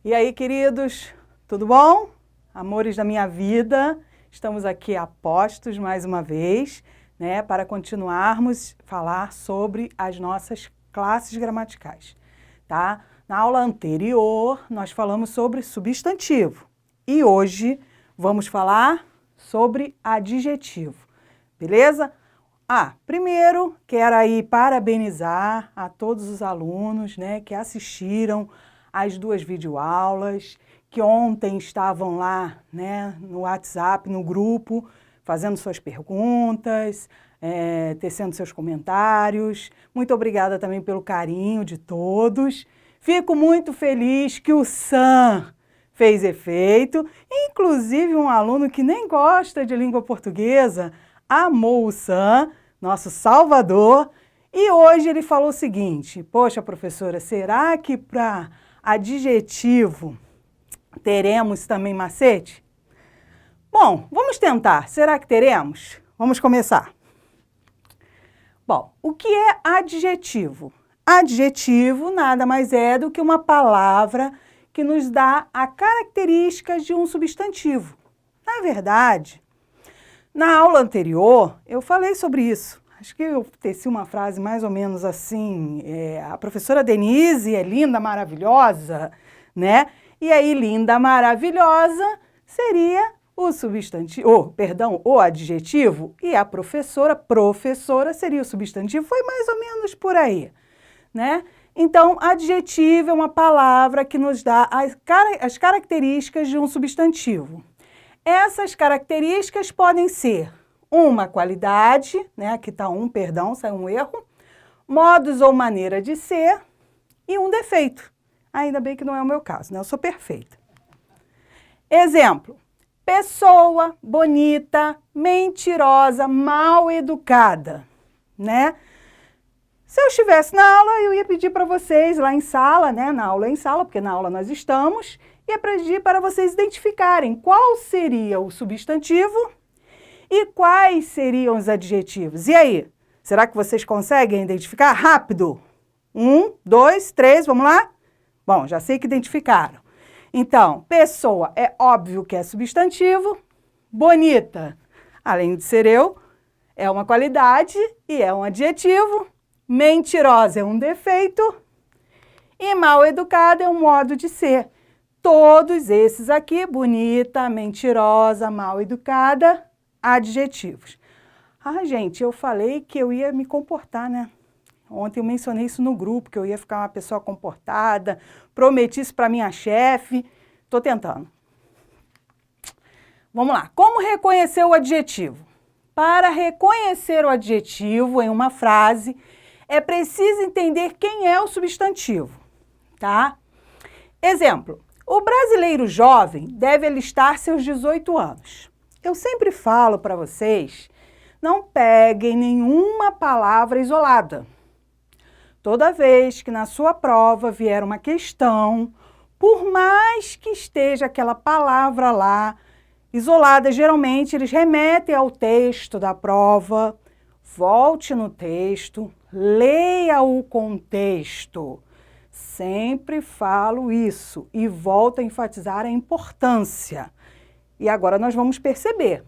E aí, queridos, tudo bom? Amores da minha vida, estamos aqui a postos mais uma vez, né, para continuarmos a falar sobre as nossas classes gramaticais, tá? Na aula anterior, nós falamos sobre substantivo e hoje vamos falar sobre adjetivo, beleza? Primeiro, quero aí parabenizar a todos os alunos, né, que assistiram as 2 videoaulas, que ontem estavam lá, né, no WhatsApp, no grupo, fazendo suas perguntas, tecendo seus comentários. Muito obrigada também pelo carinho de todos. Fico muito feliz que o SAM fez efeito. Inclusive, um aluno que nem gosta de língua portuguesa amou o SAM, nosso salvador, e hoje ele falou o seguinte: poxa, professora, será que para adjetivo teremos também macete? Bom, vamos tentar. Será que teremos? Vamos começar. Bom, o que é adjetivo? Adjetivo nada mais é do que uma palavra que nos dá a características de um substantivo. Na verdade, na aula anterior eu falei sobre isso. Acho que eu teci uma frase mais ou menos assim, a professora Denise é linda, maravilhosa, né? E aí, linda, maravilhosa seria o substantivo, o adjetivo, e a professora seria o substantivo, foi mais ou menos por aí, né? Então, adjetivo é uma palavra que nos dá as características de um substantivo. Essas características podem ser uma qualidade, né? Aqui está saiu um erro, modos ou maneira de ser e um defeito. Ainda bem que não é o meu caso, né? Eu sou perfeita. Exemplo: pessoa bonita, mentirosa, mal educada, né? Se eu estivesse na aula, eu ia pedir para vocês lá em sala, né? Na aula em sala, porque na aula nós estamos, ia pedir para vocês identificarem qual seria o substantivo e quais seriam os adjetivos. E aí, será que vocês conseguem identificar rápido? 1, 2, 3, vamos lá? Bom, já sei que identificaram. Então, pessoa é óbvio que é substantivo, bonita, além de ser eu, é uma qualidade e é um adjetivo, mentirosa é um defeito e mal educada é um modo de ser. Todos esses aqui, bonita, mentirosa, mal educada, adjetivos. Gente, eu falei que eu ia me comportar, né? Ontem eu mencionei isso no grupo, que eu ia ficar uma pessoa comportada, prometi isso para minha chefe, estou tentando. Vamos lá, como reconhecer o adjetivo? Para reconhecer o adjetivo em uma frase, é preciso entender quem é o substantivo, tá? Exemplo: o brasileiro jovem deve alistar seus 18 anos. Eu sempre falo para vocês, não peguem nenhuma palavra isolada. Toda vez que na sua prova vier uma questão, por mais que esteja aquela palavra lá isolada, geralmente eles remetem ao texto da prova, volte no texto, leia o contexto. Sempre falo isso e volto a enfatizar a importância. E agora nós vamos perceber.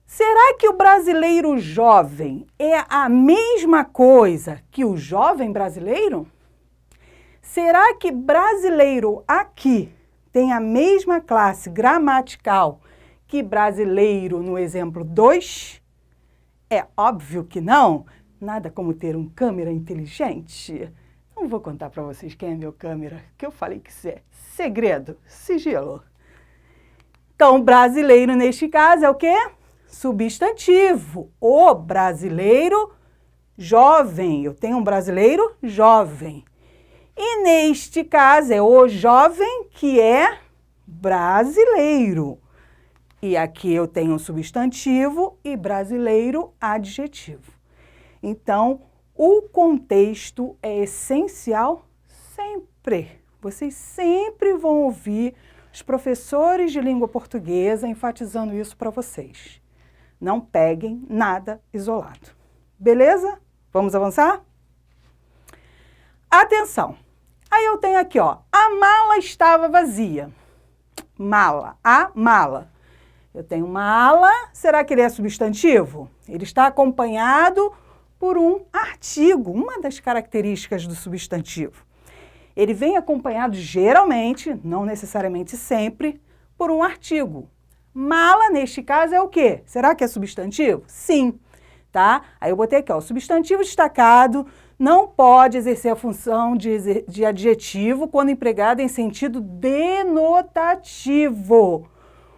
Será que o brasileiro jovem é a mesma coisa que o jovem brasileiro? Será que brasileiro aqui tem a mesma classe gramatical que brasileiro no exemplo 2? É óbvio que não. Nada como ter um câmera inteligente. Não vou contar para vocês quem é meu câmera, que eu falei que isso é segredo, sigilo. Então, brasileiro neste caso é o quê? Substantivo. O brasileiro jovem. Eu tenho um brasileiro jovem. E neste caso é o jovem que é brasileiro. E aqui eu tenho um substantivo e brasileiro adjetivo. Então, o contexto é essencial sempre. Vocês sempre vão ouvir os professores de língua portuguesa enfatizando isso para vocês. Não peguem nada isolado. Beleza? Vamos avançar? Atenção! Aí eu tenho aqui, ó, a mala estava vazia. Mala, a mala. Eu tenho mala, será que ele é substantivo? Ele está acompanhado por um artigo, uma das características do substantivo. Ele vem acompanhado geralmente, não necessariamente sempre, por um artigo. Mala, neste caso, é o quê? Será que é substantivo? Sim, tá? Aí eu botei aqui, ó, o substantivo destacado não pode exercer a função de adjetivo quando empregado em sentido denotativo.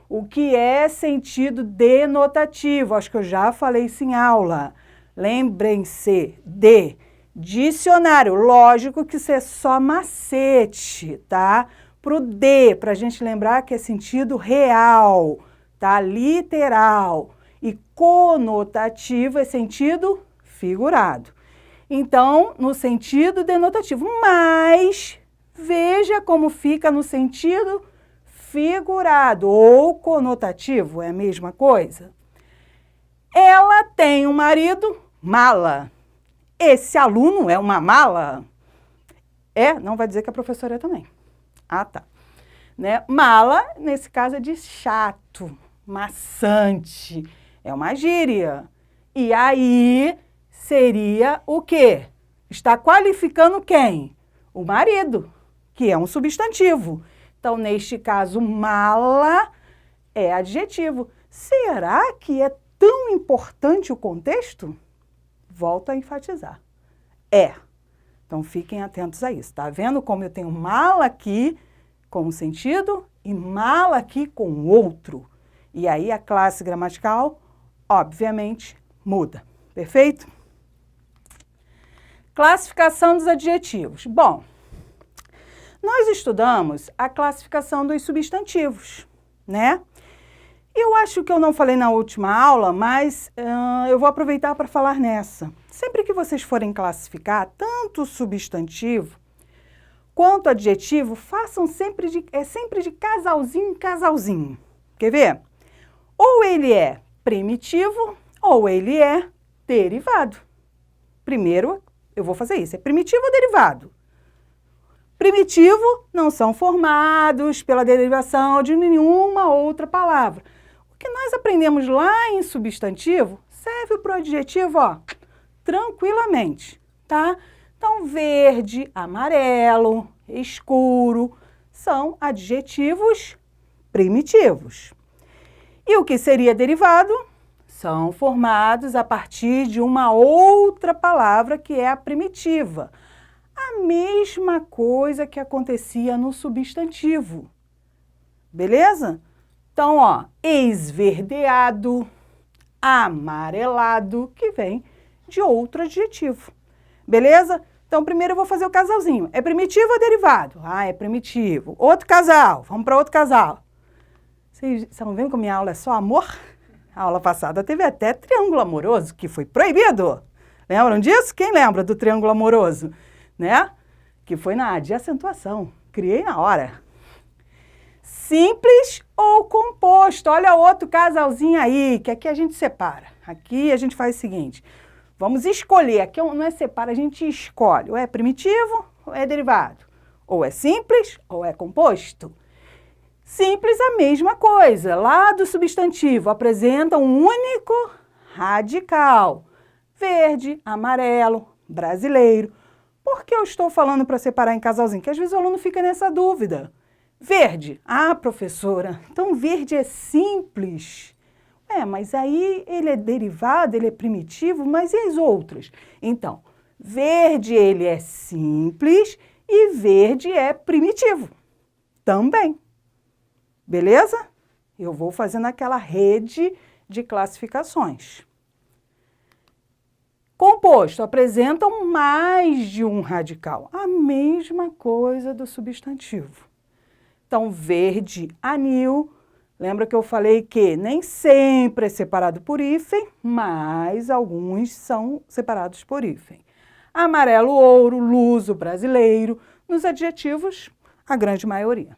O que é sentido denotativo? Acho que eu já falei isso em aula. Lembrem-se de dicionário. Lógico que isso é só macete, tá? Para o D, para a gente lembrar que é sentido real, tá? Literal. E conotativo é sentido figurado. Então, no sentido denotativo. Mas, veja como fica no sentido figurado ou conotativo, é a mesma coisa. Ela tem um marido, mala. Esse aluno é uma mala? É, não vai dizer que a professora é também. Ah, tá. Né? Mala, nesse caso, é de chato, maçante. É uma gíria. E aí, seria o quê? Está qualificando quem? O marido, que é um substantivo. Então, neste caso, mala é adjetivo. Será que é tão importante o contexto? Volto a enfatizar. É. Então, fiquem atentos a isso. Tá vendo como eu tenho mala aqui com um sentido e mala aqui com outro? E aí, a classe gramatical, obviamente, muda. Perfeito? Classificação dos adjetivos. Bom, nós estudamos a classificação dos substantivos, né? Eu acho que eu não falei na última aula, mas eu vou aproveitar para falar nessa. Sempre que vocês forem classificar tanto o substantivo quanto o adjetivo, façam sempre de casalzinho em casalzinho. Quer ver? Ou ele é primitivo ou ele é derivado. Primeiro, eu vou fazer isso. É primitivo ou derivado? Primitivo não são formados pela derivação de nenhuma outra palavra. O que nós aprendemos lá em substantivo serve para o adjetivo, ó, tranquilamente, tá? Então, verde, amarelo, escuro, são adjetivos primitivos. E o que seria derivado? São formados a partir de uma outra palavra que é a primitiva. A mesma coisa que acontecia no substantivo. Beleza? Então, ó, esverdeado, amarelado, que vem de outro adjetivo. Beleza? Então, primeiro eu vou fazer o casalzinho. É primitivo ou derivado? Ah, é primitivo. Outro casal. Vamos para outro casal. Vocês estão vendo que a minha aula é só amor? A aula passada teve até triângulo amoroso, que foi proibido. Lembram disso? Quem lembra do triângulo amoroso? Né? Que foi na de acentuação. Criei na hora. Simples ou composto? Olha outro casalzinho aí, que aqui a gente separa. Aqui a gente faz o seguinte. Vamos escolher. Aqui não é separa, a gente escolhe. Ou é primitivo ou é derivado. Ou é simples ou é composto. Simples, a mesma coisa. Lá do substantivo, apresenta um único radical. Verde, amarelo, brasileiro. Por que eu estou falando para separar em casalzinho? Porque às vezes o aluno fica nessa dúvida. Verde. Ah, professora, então verde é simples. Mas aí ele é derivado, ele é primitivo, mas e as outras? Então, verde ele é simples e verde é primitivo também. Beleza? Eu vou fazendo aquela rede de classificações. Composto, apresentam mais de um radical. A mesma coisa do substantivo. Então, verde, anil. Lembra que eu falei que nem sempre é separado por hífen, mas alguns são separados por hífen. Amarelo, ouro, luso, brasileiro. Nos adjetivos, a grande maioria.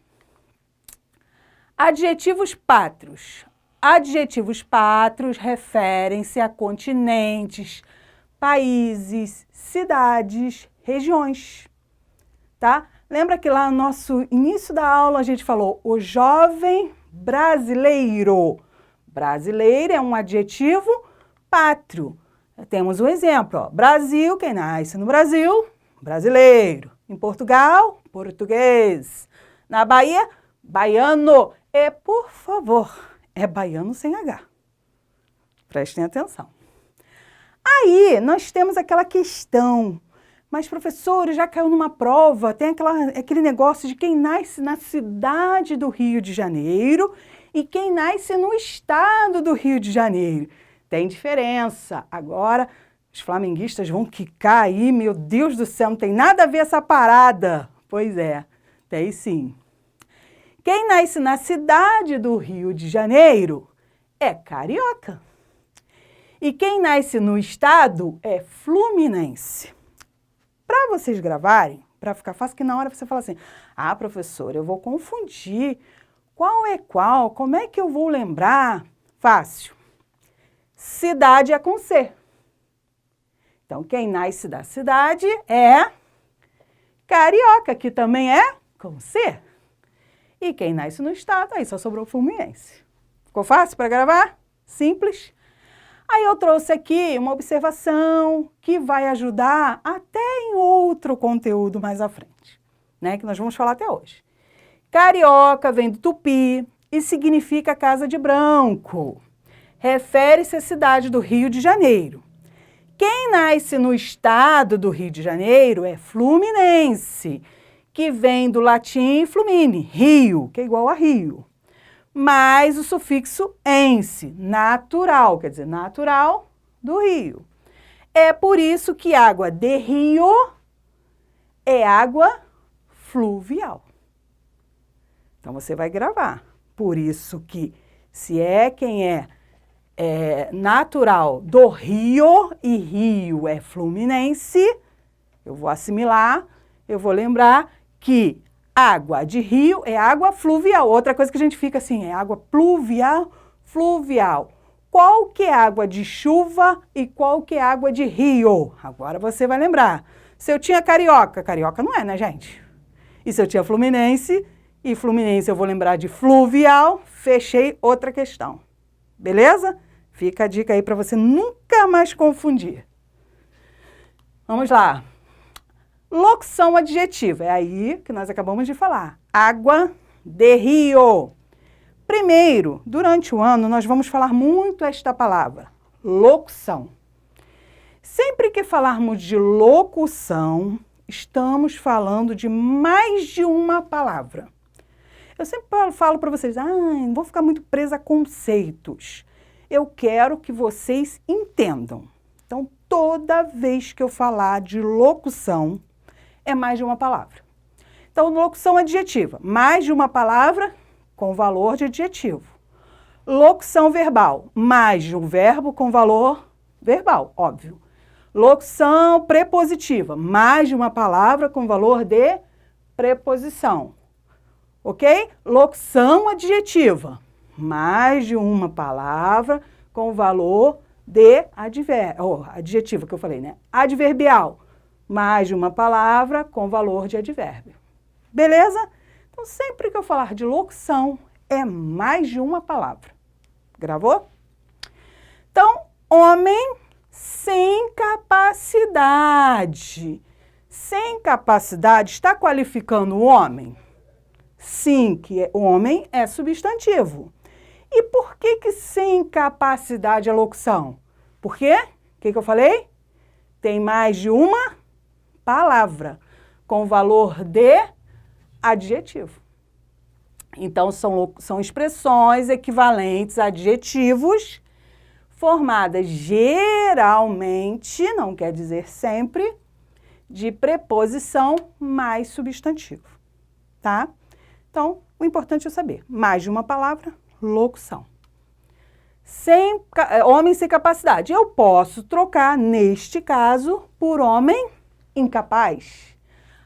Adjetivos pátrios. Adjetivos pátrios referem-se a continentes, países, cidades, regiões, tá? Lembra que lá no nosso início da aula a gente falou o jovem brasileiro. Brasileiro é um adjetivo pátrio. Temos um exemplo, ó. Brasil, quem nasce no Brasil, brasileiro. Em Portugal, português. Na Bahia, baiano. E, por favor, é baiano sem H. Prestem atenção. Aí, nós temos aquela questão. Mas, professor, já caiu numa prova, tem aquele negócio de quem nasce na cidade do Rio de Janeiro e quem nasce no estado do Rio de Janeiro. Tem diferença. Agora, os flamenguistas vão quicar aí, meu Deus do céu, não tem nada a ver essa parada. Pois é, tem sim. Quem nasce na cidade do Rio de Janeiro é carioca. E quem nasce no estado é fluminense. Para vocês gravarem, para ficar fácil, que na hora você fala assim, ah, professor, eu vou confundir. Qual é qual? Como é que eu vou lembrar? Fácil. Cidade é com C. Então, quem nasce da cidade é carioca, que também é com C. E quem nasce no estado, aí só sobrou fluminense. Ficou fácil para gravar? Simples? Aí eu trouxe aqui uma observação que vai ajudar até em outro conteúdo mais à frente, né, que nós vamos falar até hoje. Carioca vem do tupi e significa casa de branco. Refere-se à cidade do Rio de Janeiro. Quem nasce no estado do Rio de Janeiro é fluminense, que vem do latim flumine, rio, que é igual a rio. Mais o sufixo ense, natural, quer dizer, natural do rio. É por isso que água de rio é água fluvial. Então, você vai gravar. Por isso que, se é quem é natural do rio e rio é fluminense, eu vou assimilar, eu vou lembrar que água de rio é água fluvial. Outra coisa que a gente fica assim, é água pluvial, fluvial. Qual que é água de chuva e qual que é água de rio? Agora você vai lembrar. Se eu tinha carioca, carioca não é, né, gente? E se eu tinha fluminense, e fluminense eu vou lembrar de fluvial, fechei outra questão. Beleza? Fica a dica aí para você nunca mais confundir. Vamos lá. Locução adjetiva, é aí que nós acabamos de falar. Água de rio. Primeiro, durante o ano, nós vamos falar muito esta palavra, locução. Sempre que falarmos de locução, estamos falando de mais de uma palavra. Eu sempre falo para vocês, não vou ficar muito presa a conceitos. Eu quero que vocês entendam. Então, toda vez que eu falar de locução, é mais de uma palavra. Então, locução adjetiva, mais de uma palavra com valor de adjetivo. Locução verbal, mais de um verbo com valor verbal, óbvio. Locução prepositiva, mais de uma palavra com valor de preposição. Ok? Locução adjetiva, mais de uma palavra com valor de adjetivo, que eu falei, né? Adverbial, mais de uma palavra com valor de advérbio. Beleza? Então, sempre que eu falar de locução, é mais de uma palavra. Gravou? Então, homem sem capacidade. Sem capacidade, está qualificando o homem? Sim, que o homem é substantivo. E por que sem capacidade é locução? Por quê? O que eu falei? Tem mais de uma palavra com valor de adjetivo. Então, são expressões equivalentes a adjetivos formadas geralmente, não quer dizer sempre, de preposição mais substantivo, tá? Então, o importante é saber, mais de uma palavra, locução. Homem sem capacidade. Eu posso trocar, neste caso, por homem incapaz.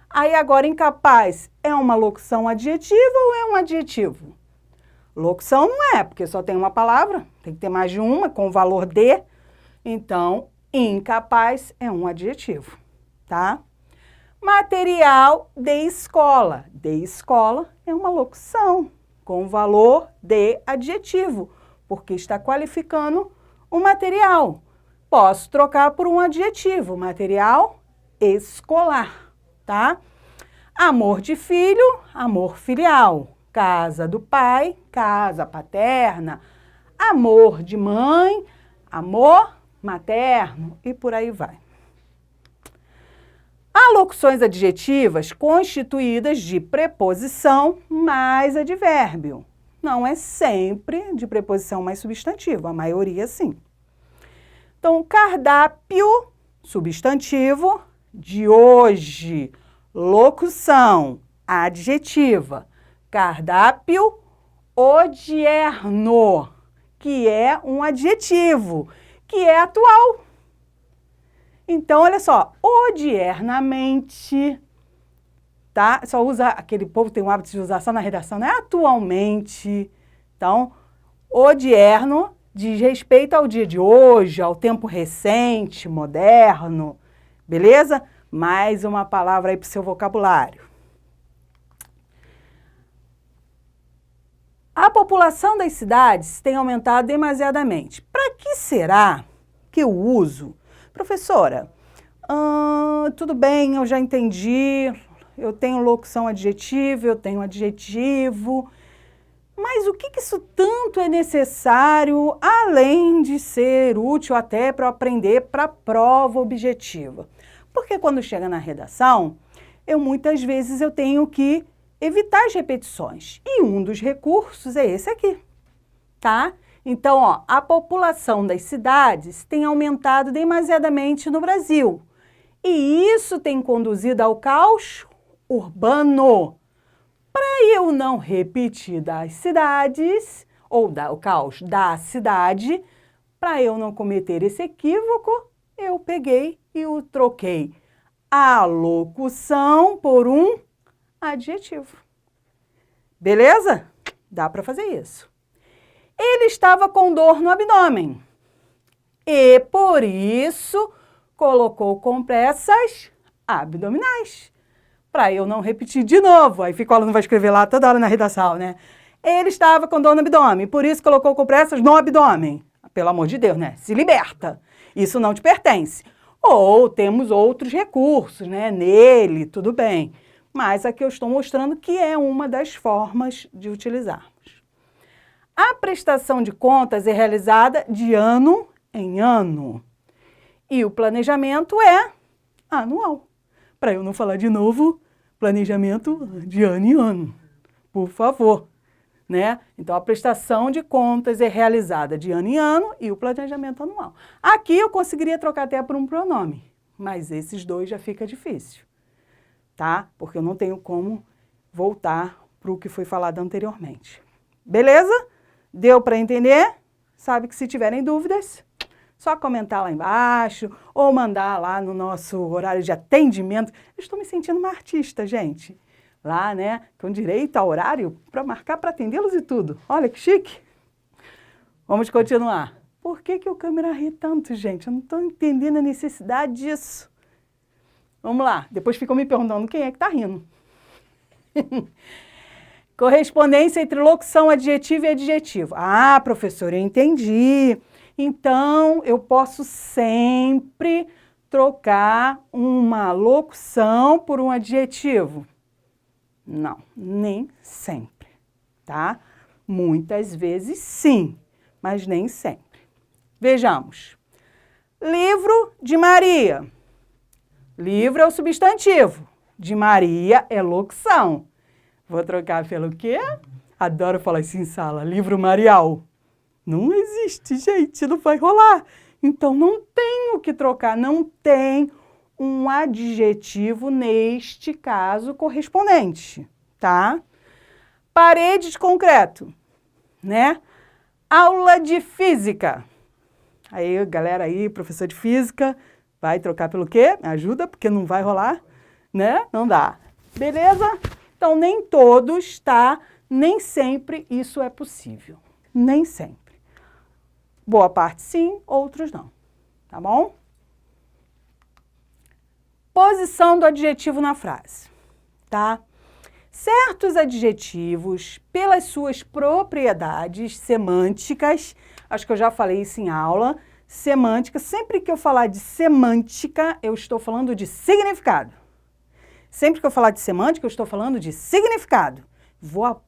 Aí agora, incapaz é uma locução adjetiva ou é um adjetivo? Locução não é, porque só tem uma palavra, tem que ter mais de uma, com o valor de. Então, incapaz é um adjetivo, tá? Material de escola. De escola é uma locução com valor de adjetivo, porque está qualificando o material. Posso trocar por um adjetivo, material escolar, tá? Amor de filho, amor filial. Casa do pai, casa paterna. Amor de mãe, amor materno e por aí vai. Há locuções adjetivas constituídas de preposição mais advérbio. Não é sempre de preposição mais substantivo, a maioria sim. Então, cardápio, substantivo, de hoje, locução adjetiva. Cardápio odierno, que é um adjetivo, que é atual. Então, olha só, odiernamente, tá? Só usa, aquele povo tem o hábito de usar só na redação, né? Atualmente. Então, odierno diz respeito ao dia de hoje, ao tempo recente, moderno, beleza? Mais uma palavra aí para o seu vocabulário. A população das cidades tem aumentado demasiadamente. Para que será que eu uso? Professora, tudo bem, eu já entendi, eu tenho locução adjetiva, eu tenho adjetivo, mas o que isso tanto é necessário, além de ser útil até para aprender para a prova objetiva? Porque quando chega na redação, muitas vezes eu tenho que evitar as repetições, e um dos recursos é esse aqui, tá? Então, ó, a população das cidades tem aumentado demasiadamente no Brasil. E isso tem conduzido ao caos urbano. Para eu não repetir das cidades, ou o caos da cidade, para eu não cometer esse equívoco, eu peguei e o troquei a locução por um adjetivo. Beleza? Dá para fazer isso. Ele estava com dor no abdômen e, por isso, colocou compressas abdominais. Para eu não repetir de novo. Aí fica o aluno vai escrever lá toda hora na redação, né? Ele estava com dor no abdômen, por isso colocou compressas no abdômen. Pelo amor de Deus, né? Se liberta. Isso não te pertence. Ou temos outros recursos, né? Nele, tudo bem. Mas aqui eu estou mostrando que é uma das formas de utilizarmos. A prestação de contas é realizada de ano em ano. E o planejamento é anual. Para eu não falar de novo, planejamento de ano em ano, por favor. Né? Então, a prestação de contas é realizada de ano em ano e o planejamento anual. Aqui eu conseguiria trocar até por um pronome, mas esses dois já fica difícil, tá? Porque eu não tenho como voltar para o que foi falado anteriormente. Beleza? Deu para entender? Sabe que se tiverem dúvidas, só comentar lá embaixo ou mandar lá no nosso horário de atendimento. Eu estou me sentindo uma artista, gente. Lá, né, com direito a horário para marcar para atendê-los e tudo. Olha que chique. Vamos continuar. Por que o câmera ri tanto, gente? Eu não estou entendendo a necessidade disso. Vamos lá. Depois ficam me perguntando quem é que está rindo. Correspondência entre locução adjetiva e adjetivo. Ah, professora, eu entendi. Então, eu posso sempre trocar uma locução por um adjetivo? Não, nem sempre, tá? Muitas vezes sim, mas nem sempre. Vejamos. Livro de Maria. Livro é o substantivo. De Maria é locução. Vou trocar pelo quê? Adoro falar isso em sala. Livro Marial. Não existe, gente, não vai rolar. Então, não tenho que trocar, não tem um adjetivo neste caso correspondente, tá? Parede de concreto, né? Aula de física. Aí, galera aí, professor de física, vai trocar pelo quê? Me ajuda, porque não vai rolar, né? Não dá. Beleza? Então, nem todos, tá? Nem sempre isso é possível. Nem sempre. Boa parte sim, outros não. Tá bom? Posição do adjetivo na frase, tá? Certos adjetivos, pelas suas propriedades semânticas, acho que eu já falei isso em aula, semântica, sempre que eu falar de semântica, eu estou falando de significado. Sempre que eu falar de semântica, eu estou falando de significado. Vou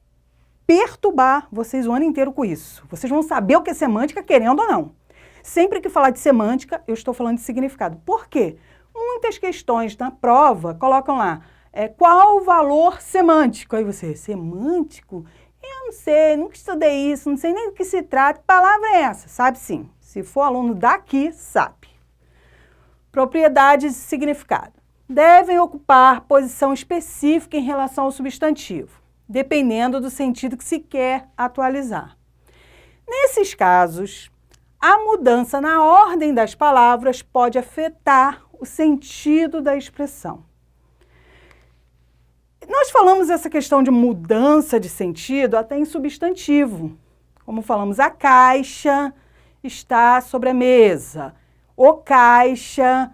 perturbar vocês o ano inteiro com isso. Vocês vão saber o que é semântica, querendo ou não. Sempre que falar de semântica, eu estou falando de significado. Por quê? Muitas questões na prova colocam lá, qual o valor semântico? Aí você, semântico? Eu não sei, nunca estudei isso, não sei nem do que se trata. Que palavra é essa? Sabe sim. Se for aluno daqui, sabe. Propriedades de significado. Devem ocupar posição específica em relação ao substantivo, dependendo do sentido que se quer atualizar. Nesses casos, a mudança na ordem das palavras pode afetar o sentido da expressão. Nós falamos essa questão de mudança de sentido até em substantivo. Como falamos, a caixa está sobre a mesa, o caixa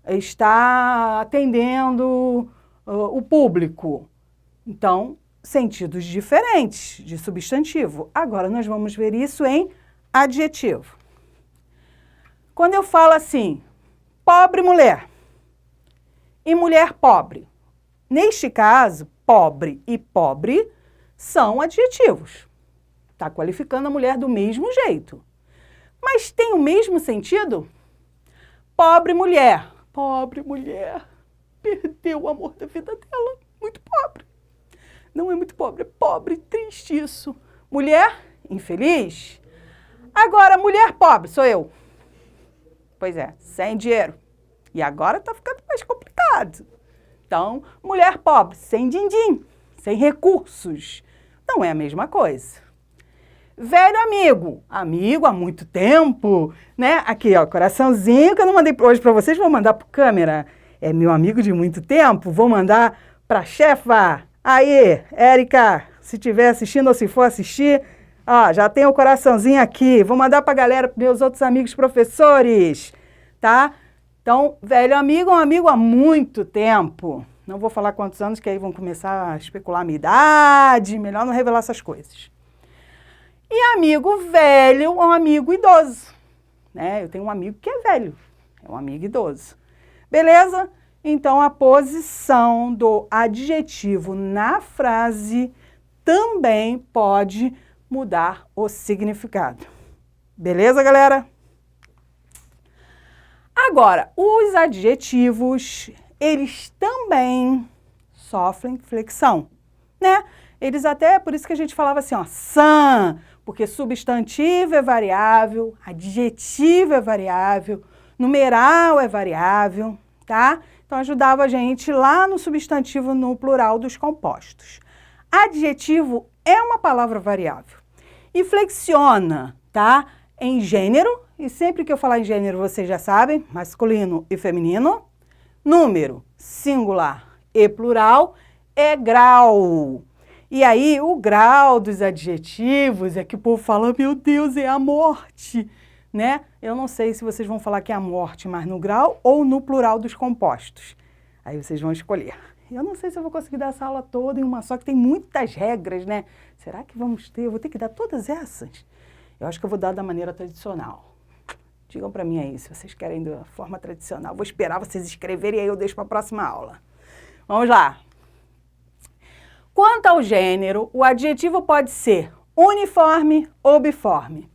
está atendendo o público. Então, sentidos diferentes de substantivo. Agora, nós vamos ver isso em adjetivo. Quando eu falo assim, pobre mulher e mulher pobre, neste caso, pobre e pobre são adjetivos. Está qualificando a mulher do mesmo jeito. Mas tem o mesmo sentido? Pobre mulher, perdeu o amor da vida dela, muito pobre. Não é muito pobre, é pobre, triste isso. Mulher, infeliz. Agora, mulher pobre, sou eu. Pois é, sem dinheiro. E agora está ficando mais complicado. Então, mulher pobre, sem din-din, sem recursos. Não é a mesma coisa. Velho amigo, amigo há muito tempo, né? Aqui, ó, coraçãozinho que eu não mandei hoje para vocês, vou mandar por câmera. É meu amigo de muito tempo, vou mandar para a chefa. Aí, Érica, se estiver assistindo ou se for assistir, ó, já tem o coraçãozinho aqui. Vou mandar para a galera, para meus outros amigos professores, tá? Então, velho amigo é um amigo há muito tempo. Não vou falar quantos anos, que aí vão começar a especular a minha idade. Melhor não revelar essas coisas. E amigo velho é um amigo idoso, né? Eu tenho um amigo que é velho, é um amigo idoso. Beleza? Então, a posição do adjetivo na frase também pode mudar o significado. Beleza, galera? Agora, os adjetivos, eles também sofrem flexão, né? Eles até, por isso que a gente falava assim, ó, são, porque substantivo é variável, adjetivo é variável, numeral é variável, tá? Então, ajudava a gente lá no substantivo no plural dos compostos. Adjetivo é uma palavra variável e flexiona, tá? Em gênero, e sempre que eu falar em gênero, vocês já sabem, masculino e feminino. Número, singular e plural, é grau. E aí, o grau dos adjetivos é que o povo fala, meu Deus, é a morte, né? Eu não sei se vocês vão falar que é a morte, mas no grau ou no plural dos compostos. Aí vocês vão escolher. Eu não sei se eu vou conseguir dar essa aula toda em uma só, que tem muitas regras, né? Será que vamos ter? Eu vou ter que dar todas essas? Eu acho que eu vou dar da maneira tradicional. Digam para mim aí, se vocês querem da forma tradicional. Vou esperar vocês escreverem e aí eu deixo para a próxima aula. Vamos lá. Quanto ao gênero, o adjetivo pode ser uniforme ou biforme.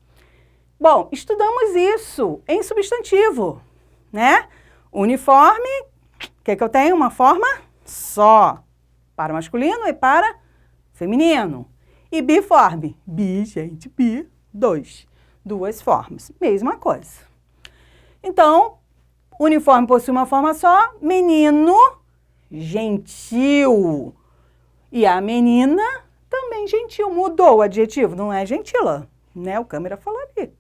Bom, estudamos isso em substantivo, né? Uniforme, o que eu tenho? Uma forma só, para masculino e para feminino. E biforme, duas formas, mesma coisa. Então, uniforme possui uma forma só, menino, gentil. E a menina também gentil. Mudou o adjetivo, não é gentila, né? O câmera falou ali.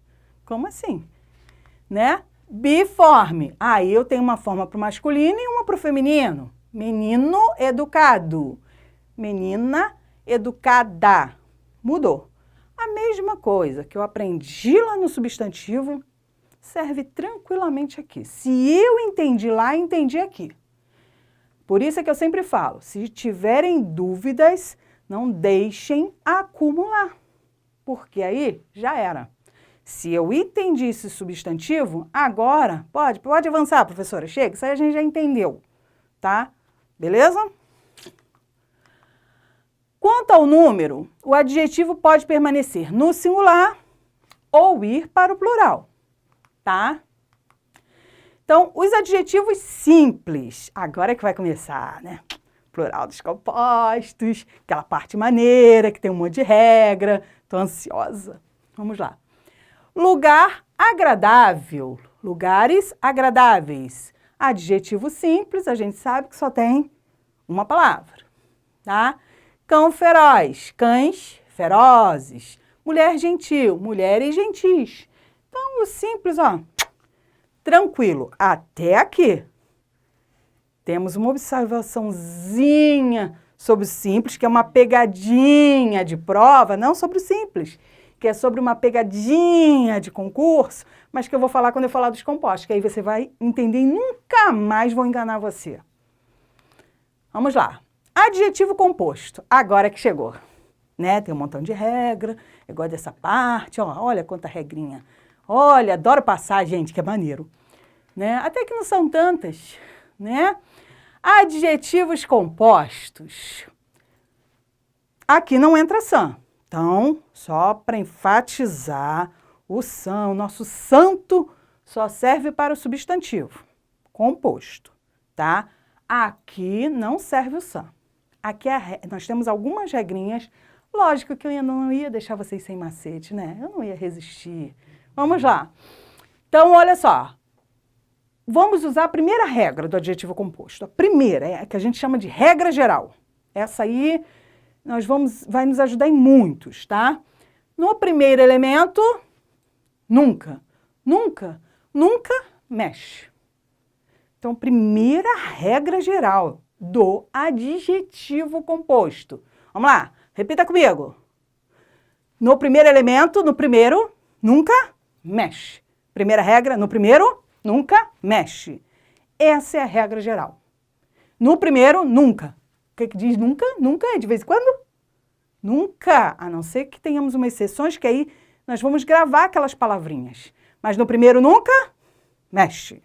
Como assim? Né? Biforme. Aí eu tenho uma forma para o masculino e uma para o feminino. Menino educado. Menina educada. Mudou. A mesma coisa que eu aprendi lá no substantivo serve tranquilamente aqui. Se eu entendi lá, entendi aqui. Por isso é que eu sempre falo, se tiverem dúvidas, não deixem acumular, porque aí já era. Se eu entendi esse substantivo, agora pode avançar, professora, chega, isso aí a gente já entendeu, tá? Beleza? Quanto ao número, o adjetivo pode permanecer no singular ou ir para o plural, tá? Então, os adjetivos simples, agora é que vai começar, né? Plural dos compostos, aquela parte maneira, que tem um monte de regra, tô ansiosa. Vamos lá. Lugar agradável, lugares agradáveis. Adjetivo simples, a gente sabe que só tem uma palavra, tá? Cão feroz, cães ferozes. Mulher gentil, mulheres gentis. Então, o simples, ó, tranquilo, até aqui. Temos uma observaçãozinha sobre o simples, que é uma pegadinha de prova, não sobre o simples, que é sobre uma pegadinha de concurso, mas que eu vou falar quando eu falar dos compostos, que aí você vai entender e nunca mais vou enganar você. Vamos lá. Adjetivo composto, agora que chegou, né? Tem um montão de regra, eu gosto dessa parte, ó, olha quanta regrinha. Olha, adoro passar, gente, que é maneiro, né? Até que não são tantas, né? Adjetivos compostos. Aqui não entra sã. Então, só para enfatizar, o sã, o nosso santo, só serve para o substantivo composto, tá? Aqui não serve o sã. Aqui nós temos algumas regrinhas. Lógico que eu não ia deixar vocês sem macete, né? Eu não ia resistir. Vamos lá. Então, olha só. Vamos usar a primeira regra do adjetivo composto. A primeira, é a que a gente chama de regra geral. Essa aí vai nos ajudar em muitos, tá? No primeiro elemento, nunca. Nunca, nunca mexe. Então, primeira regra geral do adjetivo composto. Vamos lá, repita comigo. No primeiro elemento, no primeiro, nunca mexe. Primeira regra, no primeiro, nunca mexe. Essa é a regra geral. No primeiro, nunca. O que diz nunca? Nunca é de vez em quando? Nunca, a não ser que tenhamos umas exceções que aí nós vamos gravar aquelas palavrinhas. Mas no primeiro, nunca mexe.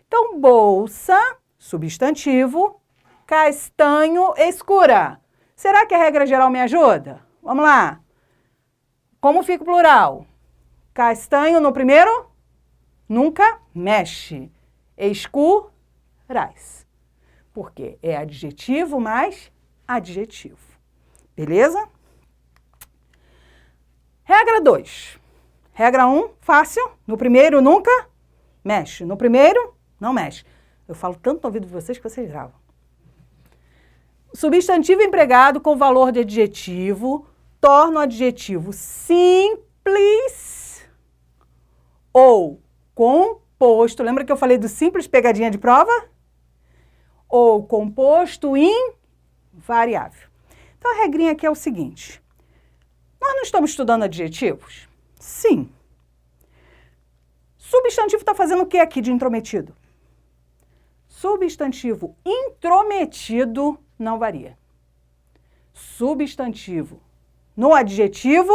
Então, bolsa, substantivo, castanho, escura. Será que a regra geral me ajuda? Vamos lá. Como fica o plural? Castanho no primeiro, nunca mexe. Escuras. Porque é adjetivo mais adjetivo. Beleza? Regra 2. Regra 1, fácil. No primeiro, nunca mexe. No primeiro, não mexe. Eu falo tanto no ouvido de vocês que vocês gravam. Substantivo empregado com valor de adjetivo torna o adjetivo simples ou composto. Lembra que eu falei do simples pegadinha de prova? Ou composto invariável. Então, a regrinha aqui é o seguinte. Nós não estamos estudando adjetivos? Sim. Substantivo está fazendo o que aqui de intrometido? Substantivo intrometido não varia. Substantivo no adjetivo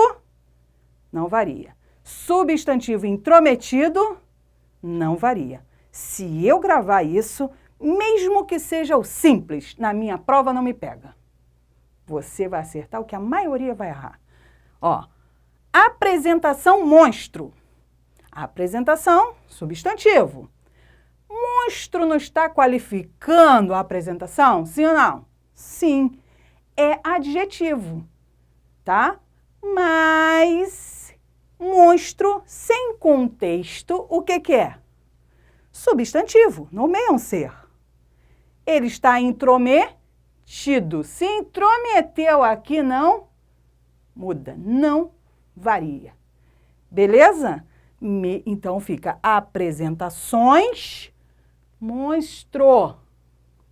não varia. Substantivo intrometido não varia. Se eu gravar isso, mesmo que seja o simples, na minha prova não me pega. Você vai acertar o que a maioria vai errar. Ó, apresentação monstro. Apresentação, substantivo. Monstro não está qualificando a apresentação? Sim ou não? Sim, é adjetivo, tá? Mas monstro sem contexto, o que é? Substantivo, nomeia um ser. Ele está intrometido. Se intrometeu aqui, não muda, não varia. Beleza? Então fica apresentações, monstro.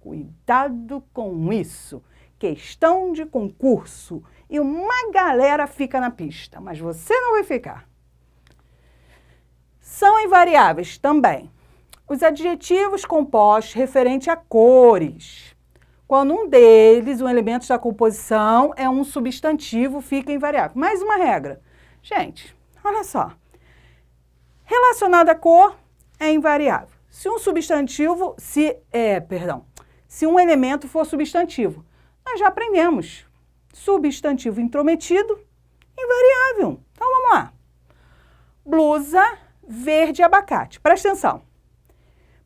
Cuidado com isso. Questão de concurso. E uma galera fica na pista, mas você não vai ficar. São invariáveis também os adjetivos compostos referentes a cores. quando um deles, um elemento da composição, é um substantivo, fica invariável. Mais uma regra. Gente, olha só. Relacionado à cor, é invariável. Se um substantivo, se um elemento for substantivo, nós já aprendemos. Substantivo intrometido, invariável. Então, vamos lá. Blusa verde abacate. Presta atenção.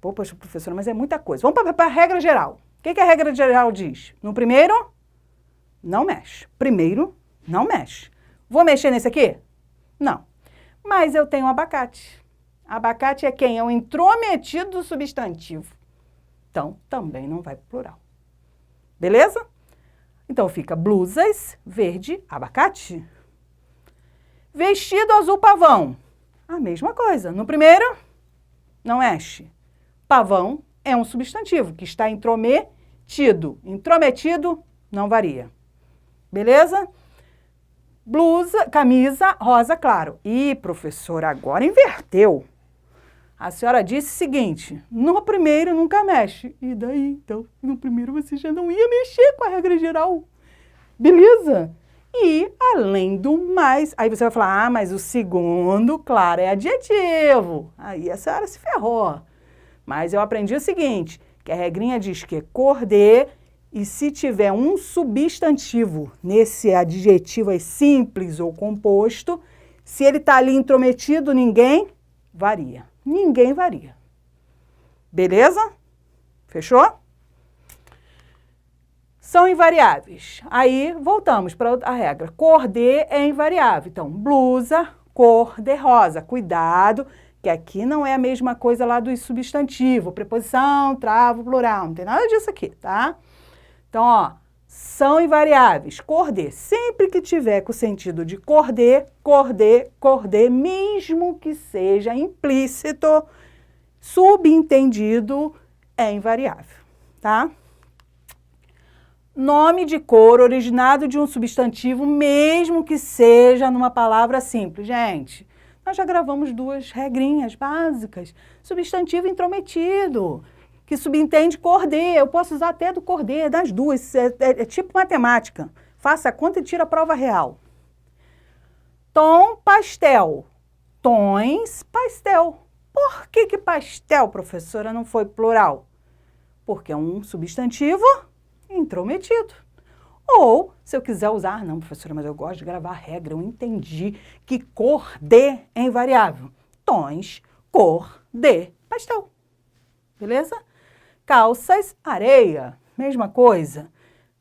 Pô, poxa, professora, mas é muita coisa. Vamos para a regra geral. O que a regra geral diz? No primeiro, não mexe. Primeiro, não mexe. Vou mexer nesse aqui? Não. Mas eu tenho abacate. Abacate é quem? É o intrometido do substantivo. Então, também não vai para o plural. Beleza? Então, fica blusas verde abacate. Vestido azul pavão. A mesma coisa. No primeiro, não mexe. Pavão é um substantivo que está intrometido. Intrometido não varia. Beleza? Blusa, camisa rosa claro. Ih, professora, agora inverteu. A senhora disse o seguinte, no primeiro nunca mexe. E daí, então, no primeiro você já não ia mexer com a regra geral. Beleza? E, além do mais, aí você vai falar, ah, mas o segundo, claro, é adjetivo. Aí a senhora se ferrou. Mas eu aprendi o seguinte, que a regrinha diz que é cor de, e se tiver um substantivo nesse adjetivo aí simples ou composto, se ele está ali intrometido, ninguém varia. Ninguém varia. Beleza? Fechou? São invariáveis. Aí, voltamos para a regra. Cor de é invariável. Então, blusa, cor de rosa. Cuidado, que aqui não é a mesma coisa lá do substantivo. Preposição, travo, plural. Não tem nada disso aqui, tá? Então, ó, são invariáveis. Cor de. Sempre que tiver com o sentido de cor de, mesmo que seja implícito, subentendido, é invariável, tá? Nome de cor originado de um substantivo, mesmo que seja numa palavra simples. Gente, nós já gravamos duas regrinhas básicas. Substantivo intrometido, que subentende cor de. Eu posso usar até do cor de, das duas. É tipo matemática. Faça a conta e tira a prova real. Tom, pastel. Tons, pastel. Por que pastel, professora, não foi plural? Porque é um substantivo intrometido. Ou, se eu quiser usar, não, professora, mas eu gosto de gravar a regra, eu entendi que cor de é invariável. Tons, cor de, pastel. Beleza? Calças, areia, mesma coisa.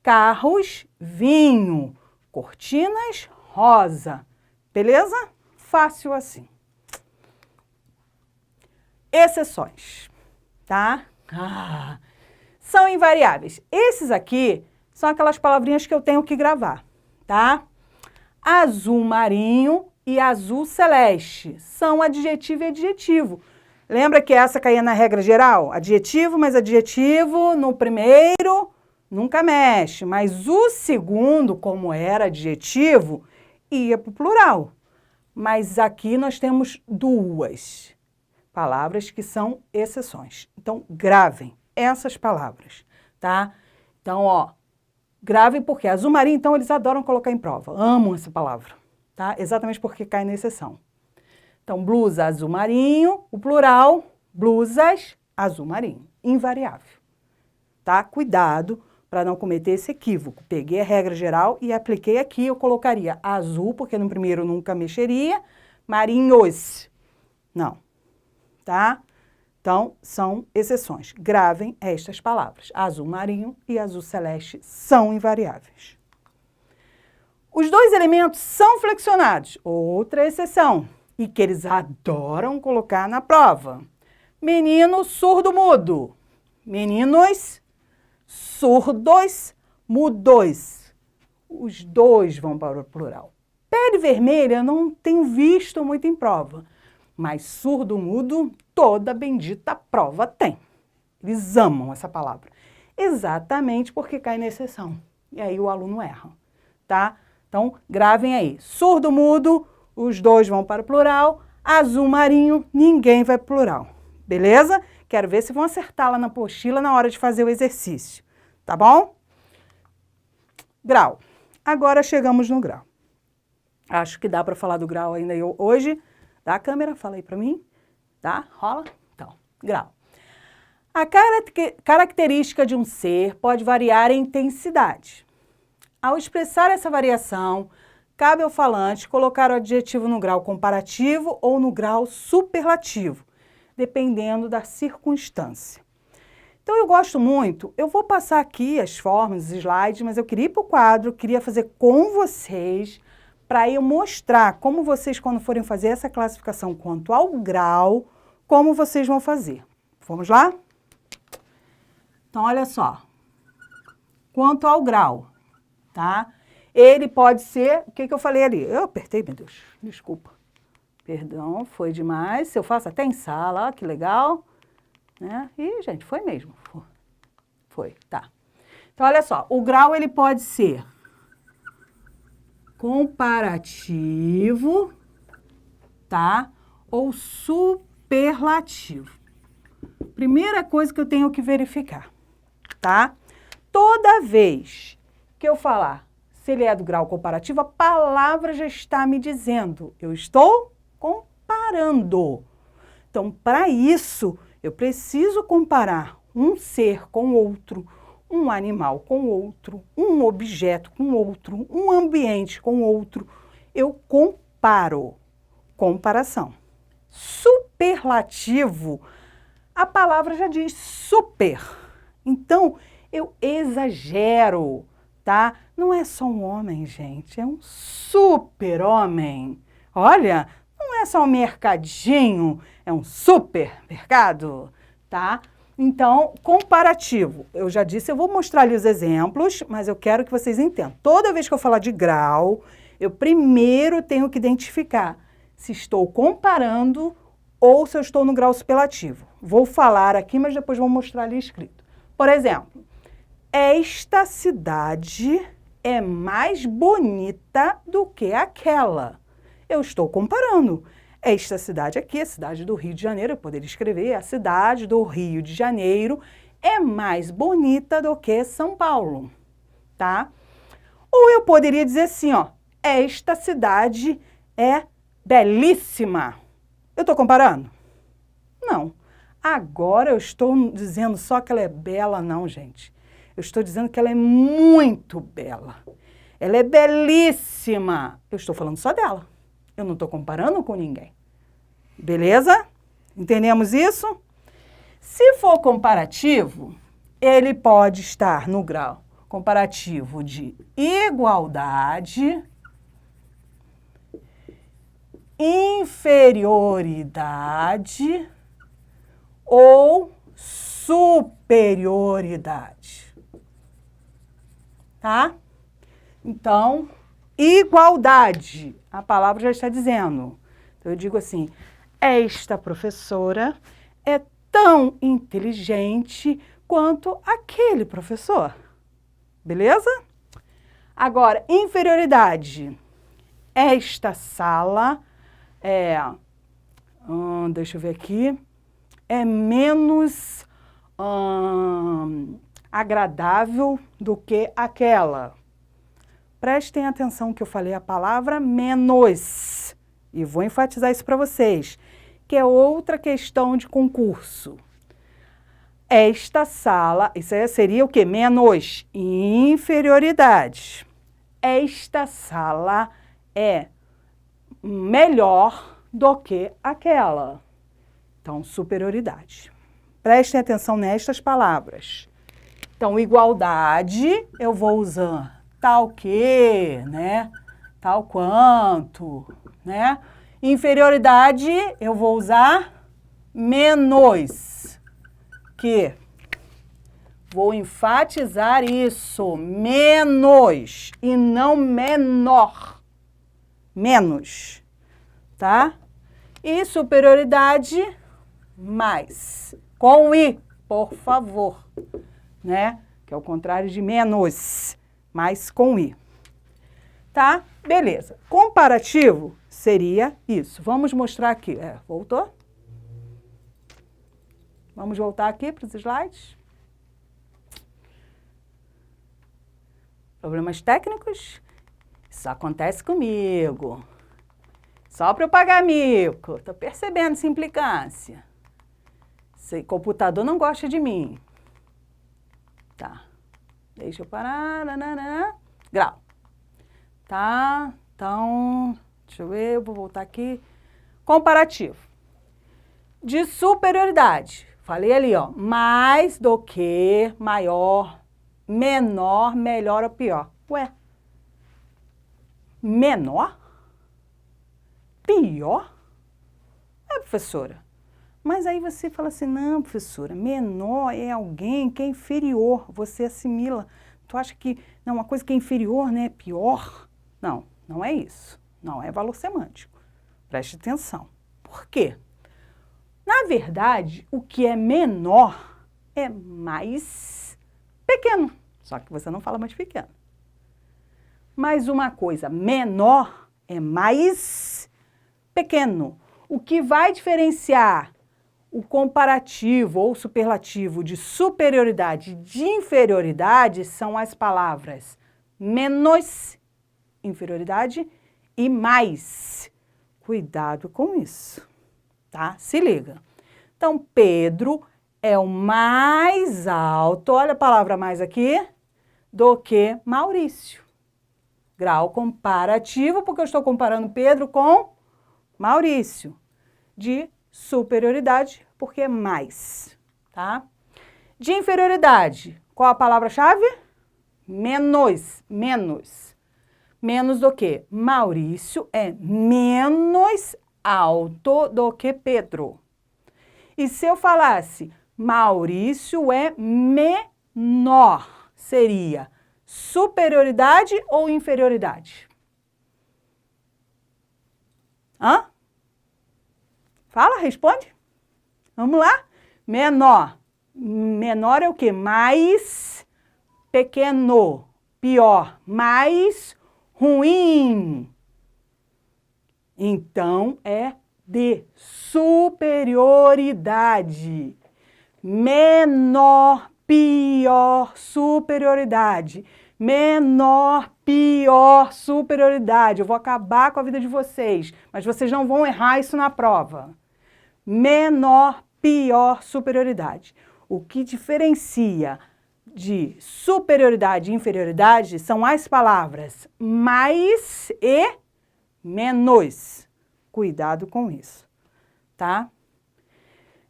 Carros, vinho. Cortinas, rosa. Beleza? Fácil assim. Exceções, tá? São invariáveis. Esses aqui são aquelas palavrinhas que eu tenho que gravar, tá? Azul marinho e azul celeste são adjetivo e adjetivo. Lembra que essa caía na regra geral? Adjetivo mais adjetivo no primeiro nunca mexe, mas o segundo, como era adjetivo, ia para o plural. Mas aqui nós temos duas palavras que são exceções. Então, gravem essas palavras, tá? Então, ó, gravem porque azul marinho, então, eles adoram colocar em prova. Amam essa palavra, tá? Exatamente porque cai na exceção. Então, blusa azul marinho, o plural, blusas azul marinho. Invariável, tá? Cuidado para não cometer esse equívoco. Peguei a regra geral e apliquei aqui, eu colocaria azul, porque no primeiro nunca mexeria, marinhos. Não, tá? Então, são exceções. Gravem estas palavras. Azul marinho e azul celeste são invariáveis. Os dois elementos são flexionados. Outra exceção. E que eles adoram colocar na prova. Menino surdo-mudo. Meninos surdos, mudos. Os dois vão para o plural. Pele vermelha eu não tenho visto muito em prova. Mas surdo-mudo, toda bendita prova tem. Eles amam essa palavra. Exatamente porque cai na exceção. E aí o aluno erra, tá? Então, gravem aí. Surdo-mudo, os dois vão para o plural. Azul marinho, ninguém vai para o plural. Beleza? Quero ver se vão acertar lá na apostila na hora de fazer o exercício. Tá bom? Grau. Agora chegamos no grau. Acho que dá para falar do grau ainda hoje. Dá a câmera, fala aí para mim. Tá? Rola? Então, grau. A característica de um ser pode variar em intensidade. Ao expressar essa variação, cabe ao falante colocar o adjetivo no grau comparativo ou no grau superlativo, dependendo da circunstância. Então, eu gosto muito, eu vou passar aqui as formas, os slides, mas eu queria ir para o quadro, queria fazer com vocês, para eu mostrar como vocês, quando forem fazer essa classificação quanto ao grau, como vocês vão fazer. Vamos lá? Então, olha só. Quanto ao grau, tá? Ele pode ser... O que eu falei ali? Eu apertei, meu Deus. Desculpa. Perdão, foi demais. Se eu faço até em sala, ó, que legal. Né? E, gente, foi mesmo. Foi, tá. Então, olha só. O grau, ele pode ser comparativo, tá? Ou superlativo. Primeira coisa que eu tenho que verificar, tá? Toda vez que eu falar se ele é do grau comparativo, a palavra já está me dizendo, eu estou comparando. Então, para isso, eu preciso comparar um ser com outro, um animal com outro, um objeto com outro, um ambiente com outro. Eu comparo. Comparação. Superlativo, a palavra já diz super. Então, eu exagero, tá? Não é só um homem, gente, é um super-homem. Olha, não é só um mercadinho, é um supermercado, tá? Então, comparativo. Eu já disse, eu vou mostrar ali os exemplos, mas eu quero que vocês entendam. Toda vez que eu falar de grau, eu primeiro tenho que identificar se estou comparando ou se eu estou no grau superlativo. Vou falar aqui, mas depois vou mostrar ali escrito. Por exemplo, esta cidade é mais bonita do que aquela. Eu estou comparando. Esta cidade aqui, a cidade do Rio de Janeiro, eu poderia escrever, a cidade do Rio de Janeiro é mais bonita do que São Paulo, tá? Ou eu poderia dizer assim, ó, esta cidade é belíssima. Eu estou comparando? Não. Agora eu estou dizendo só que ela é bela, não, gente. Eu estou dizendo que ela é muito bela. Ela é belíssima. Eu estou falando só dela. Eu não estou comparando com ninguém. Beleza? Entendemos isso? Se for comparativo, ele pode estar no grau comparativo de igualdade, inferioridade ou superioridade. Tá? Então, igualdade, a palavra já está dizendo. Então, eu digo assim, esta professora é tão inteligente quanto aquele professor. Beleza? Agora, inferioridade. Esta sala deixa eu ver aqui, é menos agradável do que aquela. Prestem atenção que eu falei a palavra menos. E vou enfatizar isso para vocês, que é outra questão de concurso. Esta sala, isso aí seria o quê? Menos inferioridade. Esta sala é melhor do que aquela. Então, superioridade. Prestem atenção nestas palavras. Então, igualdade, eu vou usar tal que, né? Tal quanto, né? Inferioridade, eu vou usar menos que. Vou enfatizar isso, menos e não menor. Menos, tá? E superioridade, mais. Com i, por favor, né? Que é o contrário de menos, mais com i. Tá? Beleza. Comparativo seria isso. Vamos mostrar aqui. Voltou? Vamos voltar aqui para os slides? Problemas técnicos? Isso acontece comigo. Só para eu pagar mico. Estou percebendo essa implicância. Esse computador não gosta de mim. Tá. Deixa eu parar. Nananã. Grau. Tá. Então, deixa eu ver, eu vou voltar aqui. Comparativo. De superioridade. Falei ali, ó. Mais do que, maior, menor, melhor ou pior. Ué. Menor? Pior? É, professora. Mas aí você fala assim, não, professora, menor é alguém que é inferior. Você assimila. Tu acha que não, uma coisa que é inferior, né, é pior? Não, não é isso. Não é valor semântico. Preste atenção. Por quê? Na verdade, o que é menor é mais pequeno. Só que você não fala mais pequeno. Mas uma coisa menor é mais pequeno. O que vai diferenciar o comparativo ou superlativo de superioridade e de inferioridade são as palavras menos, inferioridade, e mais. Cuidado com isso, tá? Se liga. Então, Pedro é o mais alto, olha a palavra mais aqui, do que Maurício. Grau comparativo, porque eu estou comparando Pedro com Maurício. De superioridade, porque é mais, tá? De inferioridade, qual a palavra-chave? Menos, menos. Menos do que? Maurício é menos alto do que Pedro. E se eu falasse Maurício é menor, seria superioridade ou inferioridade? Hã? Fala, responde. Vamos lá? Menor. Menor é o quê? Mais pequeno. Pior. Mais ruim. Então, é de superioridade. Menor, pior, superioridade. Menor, pior, superioridade. Eu vou acabar com a vida de vocês, mas vocês não vão errar isso na prova. Menor, pior, superioridade. O que diferencia de superioridade e inferioridade são as palavras mais e menos. Cuidado com isso, tá?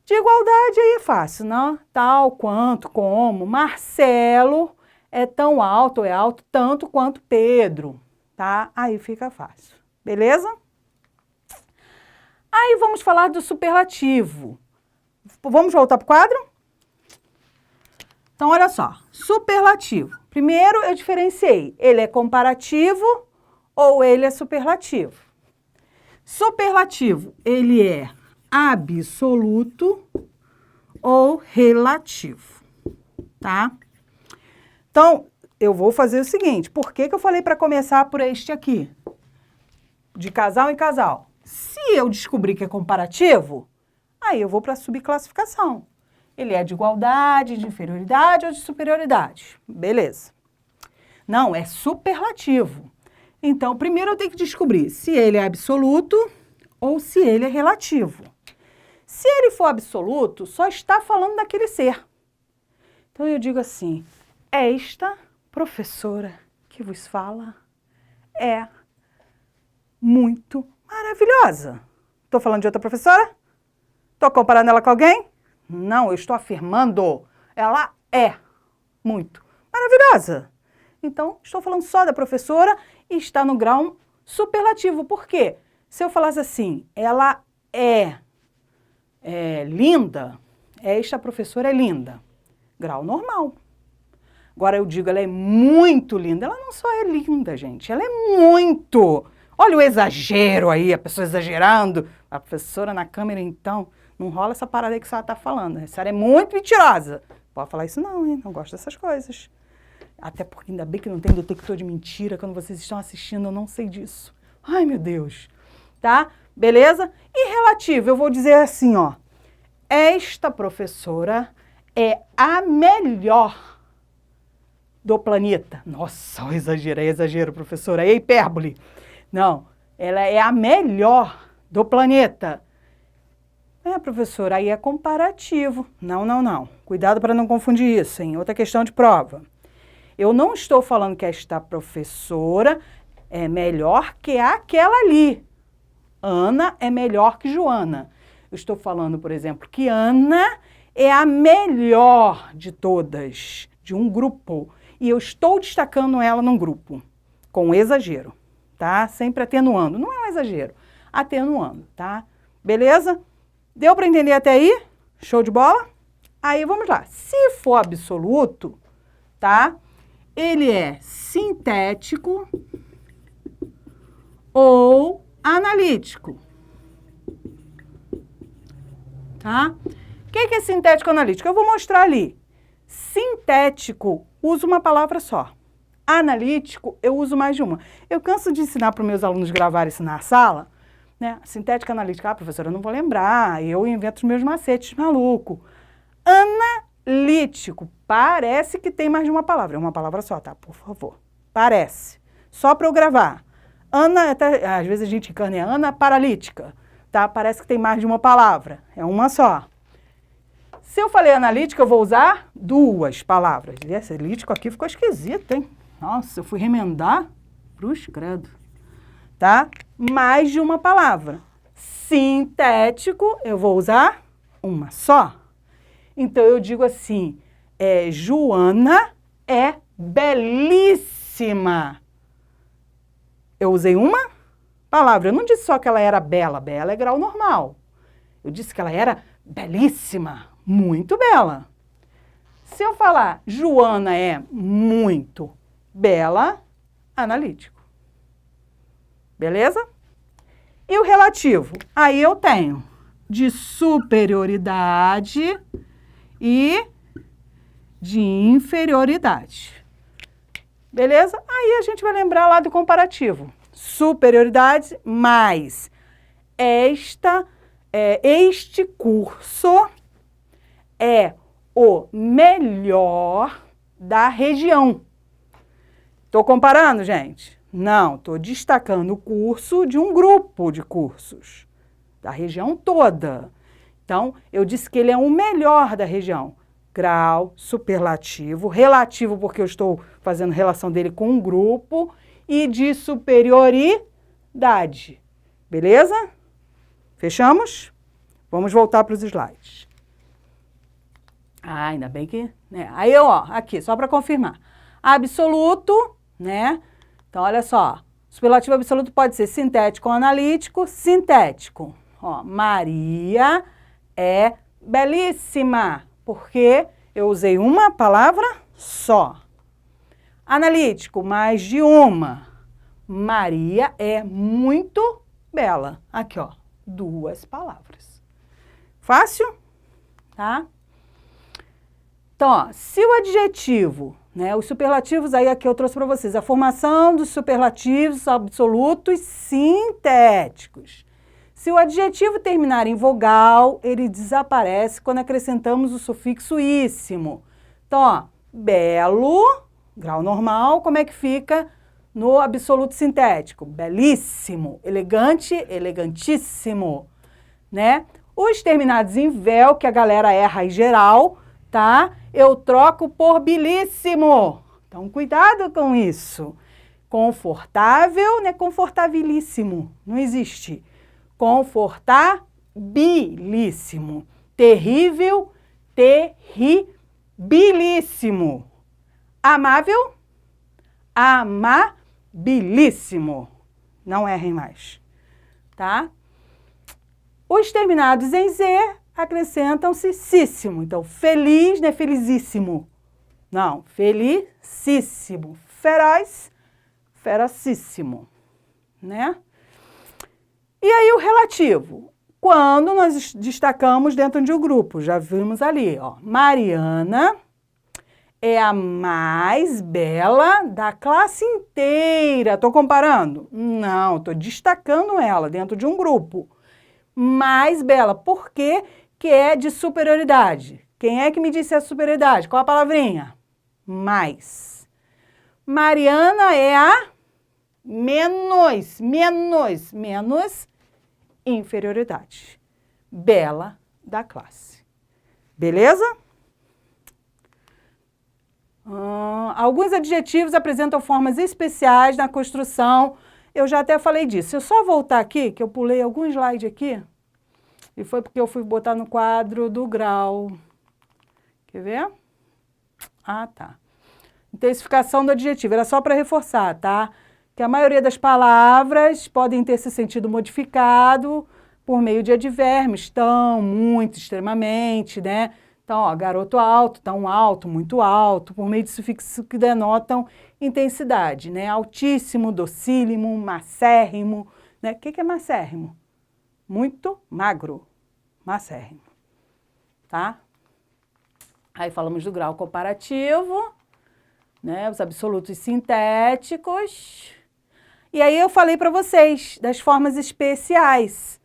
De igualdade aí é fácil, não? Tal, quanto, como. Marcelo é tão alto, é alto tanto quanto Pedro, tá? Aí fica fácil, beleza? Aí vamos falar do superlativo. Vamos voltar para o quadro? Então, olha só, superlativo. Primeiro eu diferenciei, ele é comparativo ou ele é superlativo. Superlativo, ele é absoluto ou relativo, tá? Então, eu vou fazer o seguinte, por que eu falei para começar por este aqui? De casal em casal. Se eu descobrir que é comparativo, aí eu vou para a subclassificação. Ele é de igualdade, de inferioridade ou de superioridade. Beleza. Não, é superlativo. Então, primeiro eu tenho que descobrir se ele é absoluto ou se ele é relativo. Se ele for absoluto, só está falando daquele ser. Então, eu digo assim, esta professora que vos fala é muito maravilhosa. Estou falando de outra professora? Estou comparando ela com alguém? Não, eu estou afirmando. Ela é muito maravilhosa. Então, estou falando só da professora e está no grau superlativo. Por quê? Se eu falasse assim, ela é linda, esta professora é linda. Grau normal. Agora eu digo, ela é muito linda. Ela não só é linda, gente. Ela é muito. Olha o exagero aí, a pessoa exagerando. A professora na câmera, então, não rola essa parada aí que a senhora está falando. A senhora é muito mentirosa. Pode falar isso não, hein? Não gosto dessas coisas. Até porque ainda bem que não tem detector de mentira quando vocês estão assistindo, eu não sei disso. Ai, meu Deus. Tá? Beleza? E relativo, eu vou dizer assim, ó. Esta professora é a melhor do planeta. Nossa, é exagero, professora, é hipérbole. Não, ela é a melhor do planeta. Professora, aí é comparativo. Não. Cuidado para não confundir isso, hein? Outra questão de prova. Eu não estou falando que esta professora é melhor que aquela ali. Ana é melhor que Joana. Eu estou falando, por exemplo, que Ana é a melhor de todas, de um grupo. E eu estou destacando ela num grupo, com exagero, tá? Sempre atenuando. Não é um exagero, atenuando, tá? Beleza? Deu para entender até aí? Show de bola? Aí vamos lá. Se for absoluto, tá? Ele é sintético ou analítico. Tá? O que é sintético ou analítico? Eu vou mostrar ali. Sintético, uso uma palavra só. Analítico, eu uso mais de uma. Eu canso de ensinar para os meus alunos gravar isso na sala, né? Sintética, analítica. Professora, eu não vou lembrar. Eu invento os meus macetes, maluco. Analítico, parece que tem mais de uma palavra. É uma palavra só, tá? Por favor. Parece. Só para eu gravar. Às vezes a gente encana é ana paralítica, tá? Parece que tem mais de uma palavra. É uma só. Se eu falei analítica, eu vou usar duas palavras. E esse analítico aqui ficou esquisito, hein? Nossa, eu fui remendar. Cruz credo. Tá? Mais de uma palavra. Sintético, eu vou usar uma só. Então, eu digo assim, Joana é belíssima. Eu usei uma palavra. Eu não disse só que ela era bela. Bela é grau normal. Eu disse que ela era belíssima. Muito bela. Se eu falar Joana é muito bela, analítico. Beleza? E o relativo? Aí eu tenho de superioridade e de inferioridade. Beleza? Aí a gente vai lembrar lá do comparativo. Superioridade mais este curso é o melhor da região. Estou comparando, gente? Não, estou destacando o curso de um grupo de cursos, da região toda. Então, eu disse que ele é o melhor da região. Grau, superlativo, relativo porque eu estou fazendo relação dele com um grupo e de superioridade. Beleza? Fechamos? Vamos voltar para os slides. Ainda bem que... né? Aí, ó, aqui, só para confirmar. Absoluto, né? Então, olha só. Superlativo absoluto pode ser sintético ou analítico. Sintético. Ó, Maria é belíssima, porque eu usei uma palavra só. Analítico, mais de uma. Maria é muito bela. Aqui, ó, duas palavras. Fácil? Tá? Então, ó, se o adjetivo, né, os superlativos aí aqui eu trouxe para vocês, a formação dos superlativos absolutos sintéticos. Se o adjetivo terminar em vogal, ele desaparece quando acrescentamos o sufixo íssimo. Então, ó, belo, grau normal, como é que fica no absoluto sintético? Belíssimo, elegante, elegantíssimo, né? Os terminados em vel, que a galera erra em geral, tá? Eu troco por belíssimo. Então, cuidado com isso. Confortável, né? Confortabilíssimo. Não existe. Confortabilíssimo. Terrível, terribilíssimo. Amável, amabilíssimo. Não errem mais, tá? Os terminados em Z acrescentam-se císsimo. Então, feliz não é felizíssimo. Não, felicíssimo. Feroz, ferocíssimo, né? E aí o relativo? Quando nós destacamos dentro de um grupo, já vimos ali, ó. Mariana é a mais bela da classe inteira. Estou comparando? Não, estou destacando ela dentro de um grupo. Mais bela. Por quê? Que é de superioridade. Quem é que me disse a superioridade? Qual a palavrinha? Mais. Mariana é a menos inferioridade. Bela da classe. Beleza? Alguns adjetivos apresentam formas especiais na construção. Eu já até falei disso. Se eu só voltar aqui, que eu pulei algum slide aqui, e foi porque eu fui botar no quadro do grau. Quer ver? Ah, tá. Intensificação do adjetivo. Era só para reforçar, tá? Que a maioria das palavras podem ter esse sentido modificado por meio de advérbios. Tão, muito, extremamente, né? Então, ó, garoto alto, tão alto, muito alto, por meio de sufixos que denotam intensidade, né? Altíssimo, docílimo, macérrimo, né? O que é macérrimo? Muito magro, macérrimo, tá? Aí falamos do grau comparativo, né? Os absolutos sintéticos. E aí eu falei para vocês das formas especiais.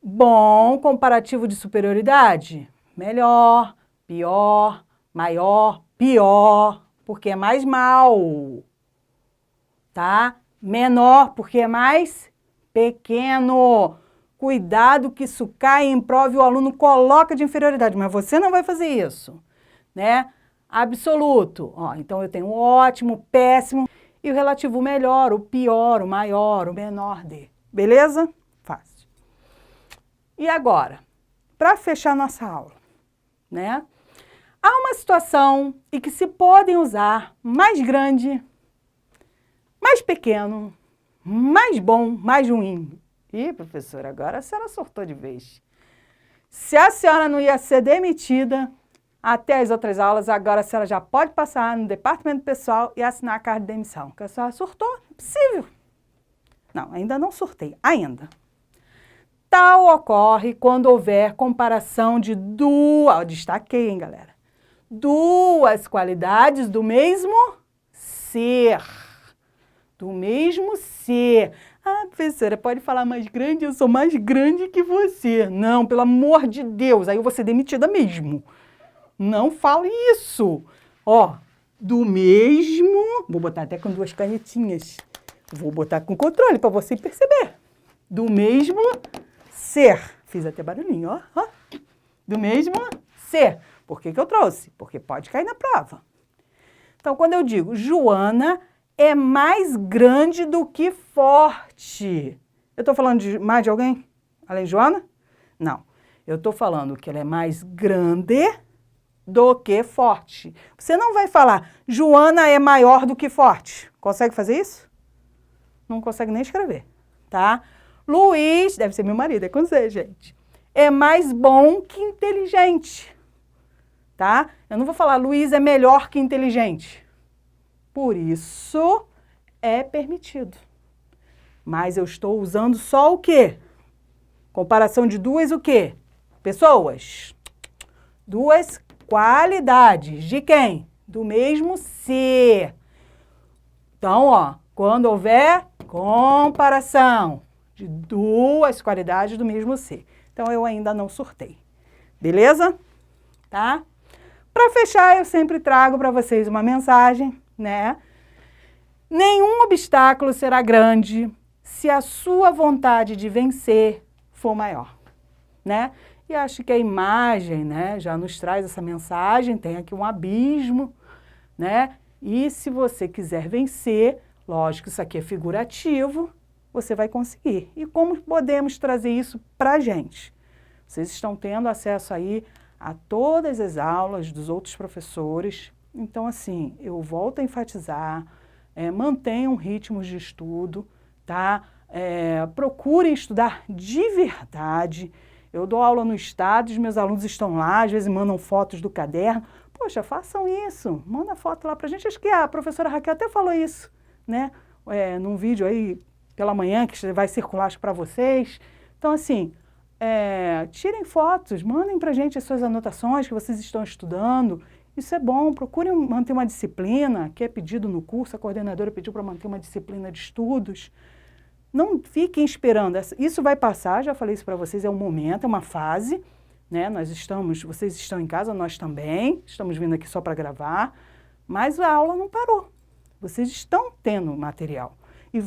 Bom, comparativo de superioridade, melhor, pior, maior, pior, porque é mais mal, tá? Menor, porque é mais pequeno. Cuidado que isso cai em prova e o aluno coloca de inferioridade, mas você não vai fazer isso, né? Absoluto, ó, então eu tenho o ótimo, péssimo e o relativo melhor, o pior, o maior, o menor de. Beleza? Fácil. E agora, para fechar nossa aula, né? Há uma situação em que se podem usar mais grande, mais pequeno, mais bom, mais ruim. Ih, professora, agora a senhora surtou de vez. Se a senhora não ia ser demitida até as outras aulas, agora a senhora já pode passar no departamento pessoal e assinar a carta de demissão. Porque a senhora surtou, não é possível. Não, ainda não surtei, ainda. Tal ocorre quando houver comparação de duas, destaquei, hein, galera? Duas qualidades do mesmo ser. Do mesmo ser. Ah, professora, pode falar mais grande? Eu sou mais grande que você. Não, pelo amor de Deus, aí eu vou ser demitida mesmo. Não fale isso. Ó, do mesmo... Vou botar até com duas canetinhas. Vou botar com controle para você perceber. Do mesmo ser. Fiz até barulhinho, ó. Ó. Do mesmo ser. Por que eu trouxe? Porque pode cair na prova. Então, quando eu digo Joana é mais grande do que forte. Eu estou falando de mais de alguém? Além de Joana? Não. Eu estou falando que ela é mais grande do que forte. Você não vai falar Joana é maior do que forte. Consegue fazer isso? Não consegue nem escrever, tá? Luiz, deve ser meu marido, é com você, gente. É mais bom que inteligente, tá? Eu não vou falar Luiz é melhor que inteligente. Por isso é permitido. Mas eu estou usando só o quê? Comparação de duas o quê? Pessoas. Duas qualidades. De quem? Do mesmo ser. Então, ó, quando houver comparação de duas qualidades do mesmo ser. Então, eu ainda não surtei. Beleza? Tá? Para fechar, eu sempre trago para vocês uma mensagem, né? Nenhum obstáculo será grande se a sua vontade de vencer for maior, né? E acho que a imagem, né, já nos traz essa mensagem, tem aqui um abismo, né? E se você quiser vencer, lógico, isso aqui é figurativo, você vai conseguir. E como podemos trazer isso para a gente? Vocês estão tendo acesso aí a todas as aulas dos outros professores. Então, assim, eu volto a enfatizar, mantenham ritmos de estudo, tá? Procurem estudar de verdade. Eu dou aula no estado, os meus alunos estão lá, às vezes mandam fotos do caderno. Poxa, façam isso, manda foto lá pra gente. Acho que a professora Raquel até falou isso, né? Num vídeo aí pela manhã que vai circular para vocês. Então, assim, tirem fotos, mandem pra gente as suas anotações que vocês estão estudando. Isso é bom, procurem manter uma disciplina, que é pedido no curso, a coordenadora pediu para manter uma disciplina de estudos. Não fiquem esperando, isso vai passar, já falei isso para vocês, é um momento, é uma fase, né? Vocês estão em casa, nós também, estamos vindo aqui só para gravar, mas a aula não parou. Vocês estão tendo material. E,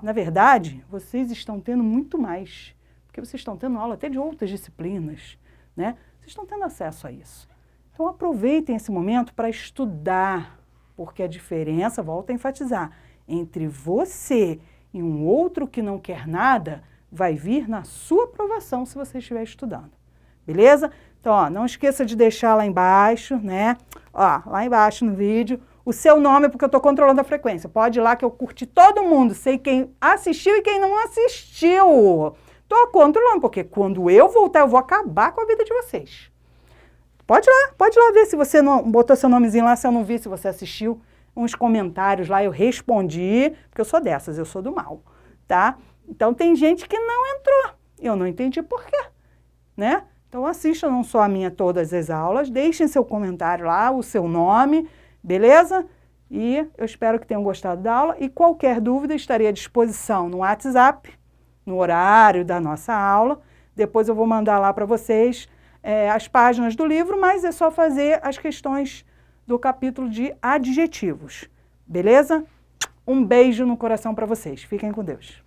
na verdade, vocês estão tendo muito mais. Porque vocês estão tendo aula até de outras disciplinas, né? Vocês estão tendo acesso a isso. Então, aproveitem esse momento para estudar, porque a diferença, volto a enfatizar, entre você e um outro que não quer nada, vai vir na sua aprovação se você estiver estudando. Beleza? Então, ó, não esqueça de deixar lá embaixo, né? Ó, lá embaixo no vídeo, o seu nome, porque eu estou controlando a frequência. Pode ir lá que eu curti todo mundo, sei quem assistiu e quem não assistiu. Estou controlando, porque quando eu voltar, eu vou acabar com a vida de vocês. Pode lá ver se você não botou seu nomezinho lá, se eu não vi, se você assistiu. Uns comentários lá, eu respondi, porque eu sou dessas, eu sou do mal, tá? Então, tem gente que não entrou. Eu não entendi por quê, né? Então, assistam não só a minha, todas as aulas, deixem seu comentário lá, o seu nome, beleza? E eu espero que tenham gostado da aula. E qualquer dúvida, estarei à disposição no WhatsApp, no horário da nossa aula. Depois eu vou mandar lá para vocês as páginas do livro, mas é só fazer as questões do capítulo de adjetivos, beleza? Um beijo no coração para vocês. Fiquem com Deus.